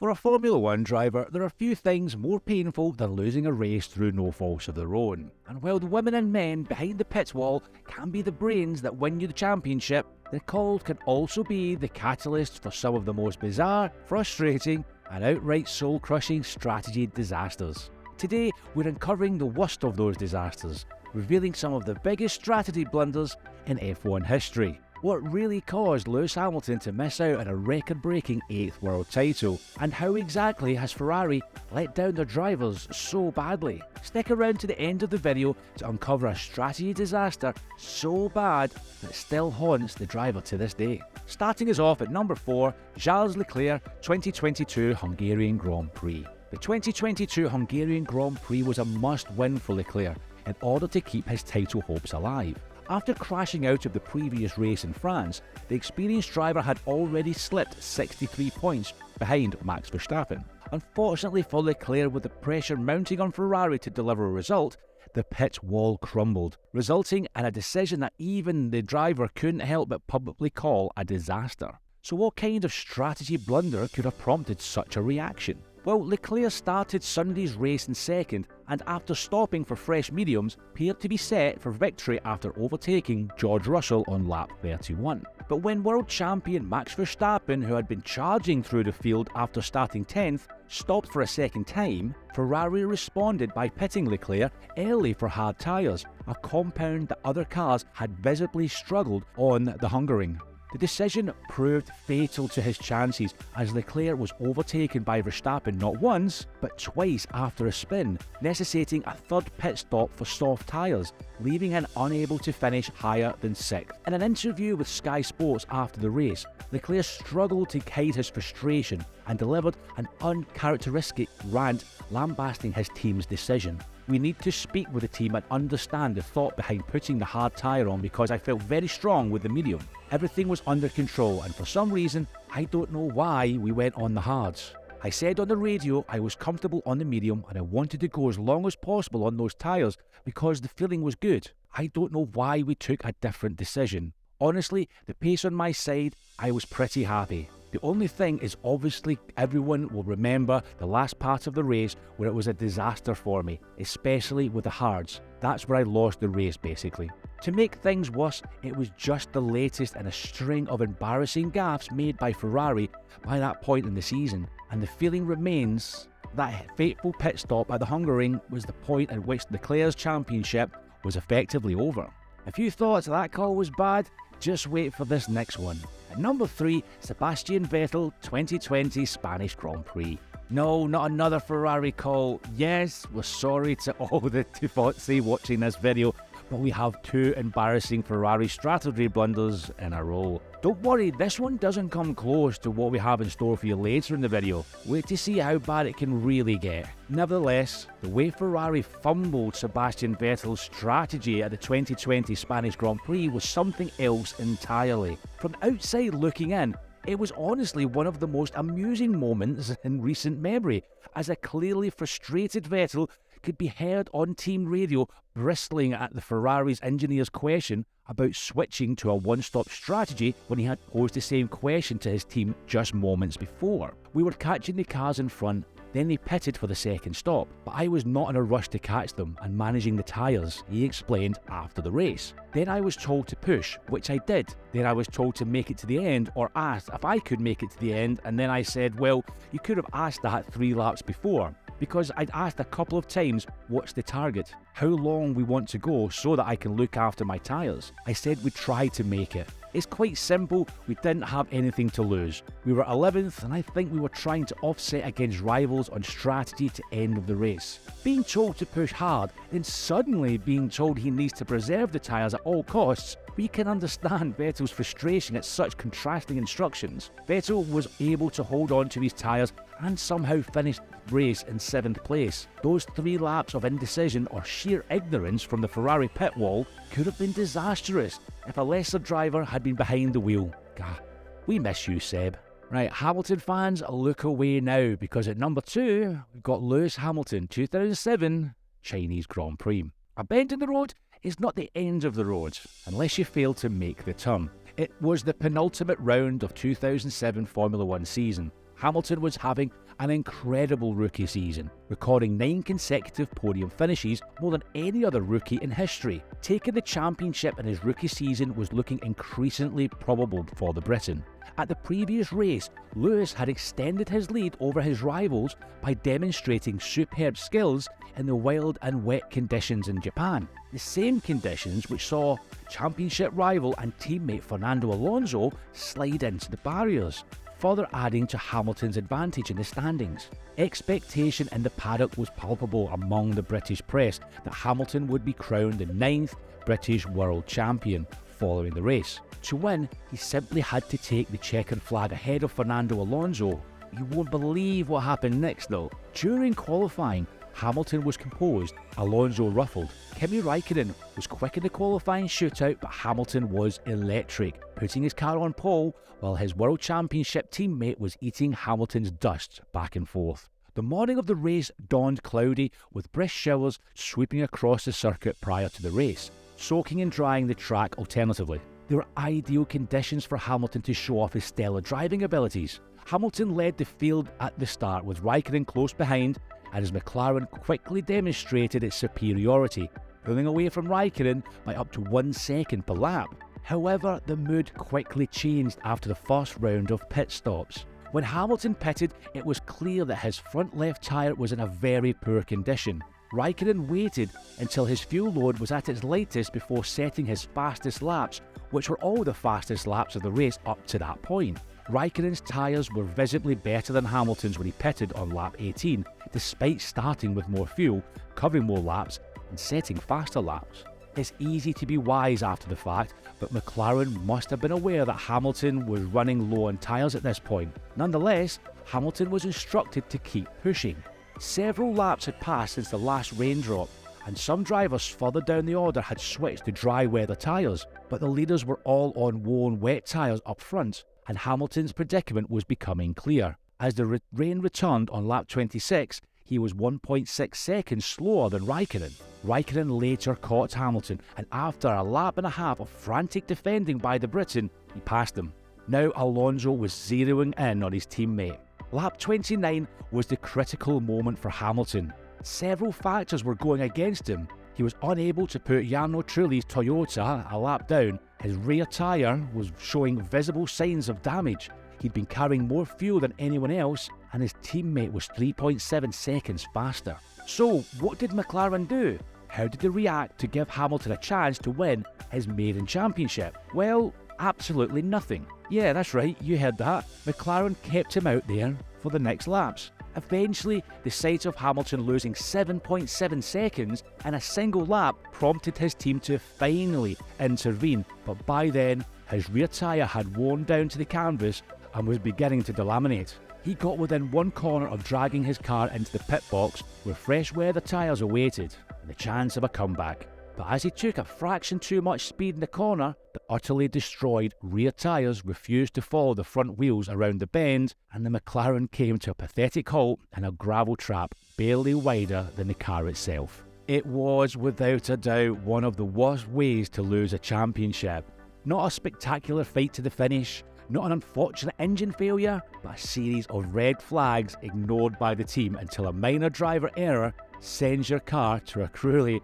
For a Formula 1 driver, there are few things more painful than losing a race through no fault of their own. And while the women and men behind the pit wall can be the brains that win you the championship, the call can also be the catalyst for some of the most bizarre, frustrating, and outright soul-crushing strategy disasters. Today, we're uncovering the worst of those disasters, revealing some of the biggest strategy blunders in F1 history. What really caused Lewis Hamilton to miss out on a record-breaking 8th world title, and how exactly has Ferrari let down their drivers so badly? Stick around to the end of the video to uncover a strategy disaster so bad that it still haunts the driver to this day. Starting us off at number 4, Charles Leclerc 2022 Hungarian Grand Prix. The 2022 Hungarian Grand Prix was a must-win for Leclerc in order to keep his title hopes alive. After crashing out of the previous race in France, the experienced driver had already slipped 63 points behind Max Verstappen. Unfortunately for Leclerc, with the pressure mounting on Ferrari to deliver a result, the pit wall crumbled, resulting in a decision that even the driver couldn't help but publicly call a disaster. So what kind of strategy blunder could have prompted such a reaction? Well, Leclerc started Sunday's race in second, and after stopping for fresh mediums, appeared to be set for victory after overtaking George Russell on lap 31. But when world champion Max Verstappen, who had been charging through the field after starting 10th, stopped for a second time, Ferrari responded by pitting Leclerc early for hard tyres, a compound that other cars had visibly struggled on the Hungaroring. The decision proved fatal to his chances, as Leclerc was overtaken by Verstappen not once, but twice after a spin, necessitating a third pit stop for soft tyres, leaving him unable to finish higher than 6th. In an interview with Sky Sports after the race, Leclerc struggled to hide his frustration and delivered an uncharacteristic rant lambasting his team's decision. "We need to speak with the team and understand the thought behind putting the hard tyre on, because I felt very strong with the medium. Everything was under control, and for some reason, I don't know why we went on the hards. I said on the radio I was comfortable on the medium and I wanted to go as long as possible on those tyres because the feeling was good. I don't know why we took a different decision. Honestly, the pace on my side, I was pretty happy. The only thing is, obviously everyone will remember the last part of the race where it was a disaster for me, especially with the hards. That's where I lost the race basically. To make things worse, it was just the latest in a string of embarrassing gaffes made by Ferrari by that point in the season, and the feeling remains that fateful pit stop at the Hungaroring was the point at which Leclerc's championship was effectively over. If you thought that call was bad, just wait for this next one. At number 3, Sebastian Vettel 2020 Spanish Grand Prix. No, not another Ferrari call. Yes, we're sorry to all the tifosi watching this video, but we have 2 embarrassing Ferrari strategy blunders in a row. Don't worry, this one doesn't come close to what we have in store for you later in the video. Wait to see how bad it can really get. Nevertheless, the way Ferrari fumbled Sebastian Vettel's strategy at the 2020 Spanish Grand Prix was something else entirely. From outside looking in, it was honestly one of the most amusing moments in recent memory, as a clearly frustrated Vettel could be heard on team radio bristling at the Ferrari's engineer's question about switching to a one-stop strategy when he had posed the same question to his team just moments before. We were catching the cars in front, then they pitted for the second stop, but I was not in a rush to catch them and managing the tyres, he explained after the race. Then I was told to push, which I did. Then I was told to make it to the end, or asked if I could make it to the end, and then I said, well, you could have asked that 3 laps before, because I'd asked a couple of times, what's the target? How long we want to go so that I can look after my tyres? I said we'd try to make it. It's quite simple, we didn't have anything to lose. We were 11th, and I think we were trying to offset against rivals on strategy to end of the race. Being told to push hard, then suddenly being told he needs to preserve the tyres at all costs, we can understand Vettel's frustration at such contrasting instructions. Vettel was able to hold on to his tyres and somehow finished the race in 7th place. Those 3 laps of indecision or sheer ignorance from the Ferrari pit wall could have been disastrous if a lesser driver had been behind the wheel. Gah, we miss you, Seb. Right, Hamilton fans, look away now, because at number 2, we've got Lewis Hamilton 2007 Chinese Grand Prix. A bend in the road is not the end of the road, unless you fail to make the turn. It was the penultimate round of 2007 Formula 1 season. Hamilton was having an incredible rookie season, recording 9 consecutive podium finishes, more than any other rookie in history. Taking the championship in his rookie season was looking increasingly probable for the Briton. At the previous race, Lewis had extended his lead over his rivals by demonstrating superb skills in the wild and wet conditions in Japan, the same conditions which saw championship rival and teammate Fernando Alonso slide into the barriers, further adding to Hamilton's advantage in the standings. Expectation in the paddock was palpable among the British press that Hamilton would be crowned the 9th British World Champion following the race. To win, he simply had to take the checkered flag ahead of Fernando Alonso. You won't believe what happened next though. During qualifying, Hamilton was composed, Alonso ruffled. Kimi Raikkonen was quick in the qualifying shootout, but Hamilton was electric, putting his car on pole while his World Championship teammate was eating Hamilton's dust back and forth. The morning of the race dawned cloudy, with brisk showers sweeping across the circuit prior to the race, soaking and drying the track alternatively. They were ideal conditions for Hamilton to show off his stellar driving abilities. Hamilton led the field at the start, with Raikkonen close behind, and his McLaren quickly demonstrated its superiority, pulling away from Raikkonen by up to 1 second per lap. However, the mood quickly changed after the first round of pit stops. When Hamilton pitted, it was clear that his front left tyre was in a very poor condition. Raikkonen waited until his fuel load was at its lightest before setting his fastest laps, which were all the fastest laps of the race up to that point. Raikkonen's tyres were visibly better than Hamilton's when he pitted on lap 18, despite starting with more fuel, covering more laps, and setting faster laps. It's easy to be wise after the fact, but McLaren must have been aware that Hamilton was running low on tyres at this point. Nonetheless, Hamilton was instructed to keep pushing. Several laps had passed since the last raindrop, and some drivers further down the order had switched to dry weather tyres, but the leaders were all on worn wet tyres up front, and Hamilton's predicament was becoming clear. As the rain returned on lap 26, he was 1.6 seconds slower than Raikkonen. Raikkonen later caught Hamilton, and after a lap and a half of frantic defending by the Briton, he passed him. Now Alonso was zeroing in on his teammate. Lap 29 was the critical moment for Hamilton. Several factors were going against him. He was unable to put Jarno Trulli's Toyota a lap down. His rear tyre was showing visible signs of damage. He'd been carrying more fuel than anyone else, and his teammate was 3.7 seconds faster. So, what did McLaren do? How did they react to give Hamilton a chance to win his maiden championship? Well, absolutely nothing. Yeah, that's right, you heard that. McLaren kept him out there for the next laps. Eventually, the sight of Hamilton losing 7.7 seconds in a single lap prompted his team to finally intervene, but by then, his rear tyre had worn down to the canvas and was beginning to delaminate. He got within one corner of dragging his car into the pit box where fresh weather tyres awaited and the chance of a comeback. But as he took a fraction too much speed in the corner, the utterly destroyed rear tyres refused to follow the front wheels around the bend, and the McLaren came to a pathetic halt in a gravel trap barely wider than the car itself. It was, without a doubt, one of the worst ways to lose a championship. Not a spectacular fight to the finish, not an unfortunate engine failure, but a series of red flags ignored by the team until a minor driver error sends your car to a cruelly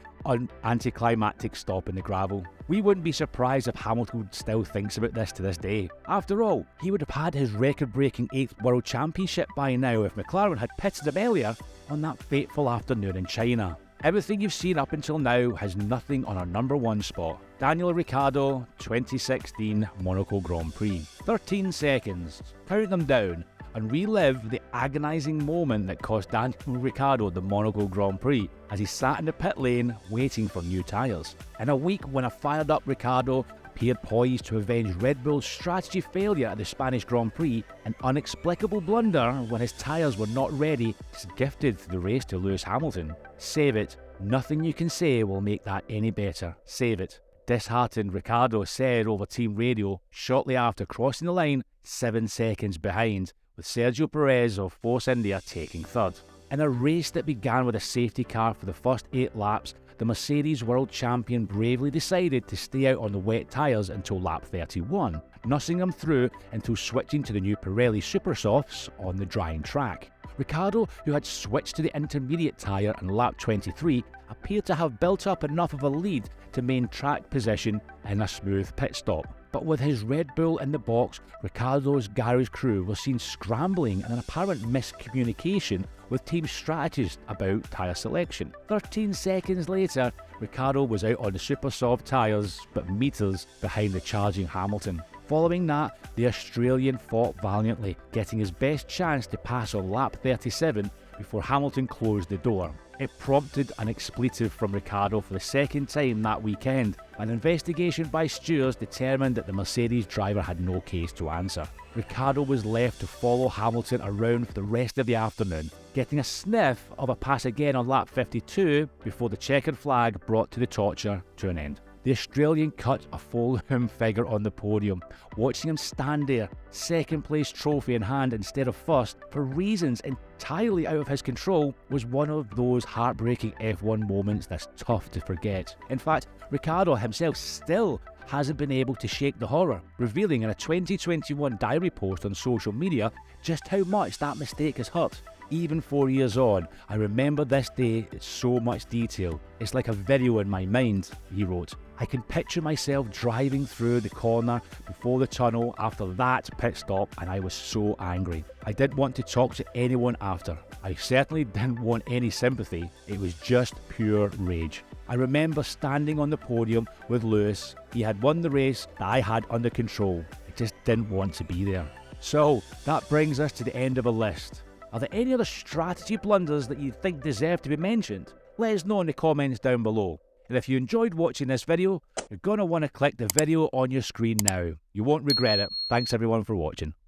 anticlimactic stop in the gravel. We wouldn't be surprised if Hamilton still thinks about this to this day. After all, he would have had his record-breaking 8th World Championship by now if McLaren had pitted him earlier on that fateful afternoon in China. Everything you've seen up until now has nothing on our number 1 spot. Daniel Ricciardo, 2016 Monaco Grand Prix. 13 seconds. Count them down and relive the agonising moment that cost Daniel Ricciardo the Monaco Grand Prix as he sat in the pit lane waiting for new tyres. In a week when a fired-up Ricciardo appeared poised to avenge Red Bull's strategy failure at the Spanish Grand Prix, an inexplicable blunder when his tyres were not ready gifted the race to Lewis Hamilton. Save it. Nothing you can say will make that any better. Save it. Disheartened, Ricciardo said over team radio shortly after crossing the line, 7 seconds behind, with Sergio Perez of Force India taking third. In a race that began with a safety car for the first 8 laps, the Mercedes world champion bravely decided to stay out on the wet tyres until lap 31, nursing them through until switching to the new Pirelli Super Softs on the drying track. Ricciardo, who had switched to the intermediate tyre in lap 23, appeared to have built up enough of a lead to maintain track position in a smooth pit stop. But with his Red Bull in the box, Ricciardo's garage crew was seen scrambling in an apparent miscommunication with team strategists about tyre selection. 13 seconds later, Ricciardo was out on the super soft tyres, but meters behind the charging Hamilton. Following that, the Australian fought valiantly, getting his best chance to pass on lap 37 before Hamilton closed the door. It prompted an expletive from Ricciardo for the second time that weekend. An investigation by stewards determined that the Mercedes driver had no case to answer. Ricciardo was left to follow Hamilton around for the rest of the afternoon, getting a sniff of a pass again on lap 52 before the checkered flag brought to the torture to an end. The Australian cut a full figure on the podium. Watching him stand there, second place trophy in hand instead of first, for reasons entirely out of his control, was one of those heartbreaking F1 moments that's tough to forget. In fact, Ricciardo himself still hasn't been able to shake the horror, revealing in a 2021 diary post on social media just how much that mistake has hurt. Even 4 years on, I remember this day in so much detail. It's like a video in my mind, he wrote. I can picture myself driving through the corner before the tunnel after that pit stop, and I was so angry. I didn't want to talk to anyone after. I certainly didn't want any sympathy. It was just pure rage. I remember standing on the podium with Lewis. He had won the race that I had under control. I just didn't want to be there. So that brings us to the end of a list. Are there any other strategy blunders that you think deserve to be mentioned? Let us know in the comments down below. And if you enjoyed watching this video, you're going to want to click the video on your screen now. You won't regret it. Thanks everyone for watching.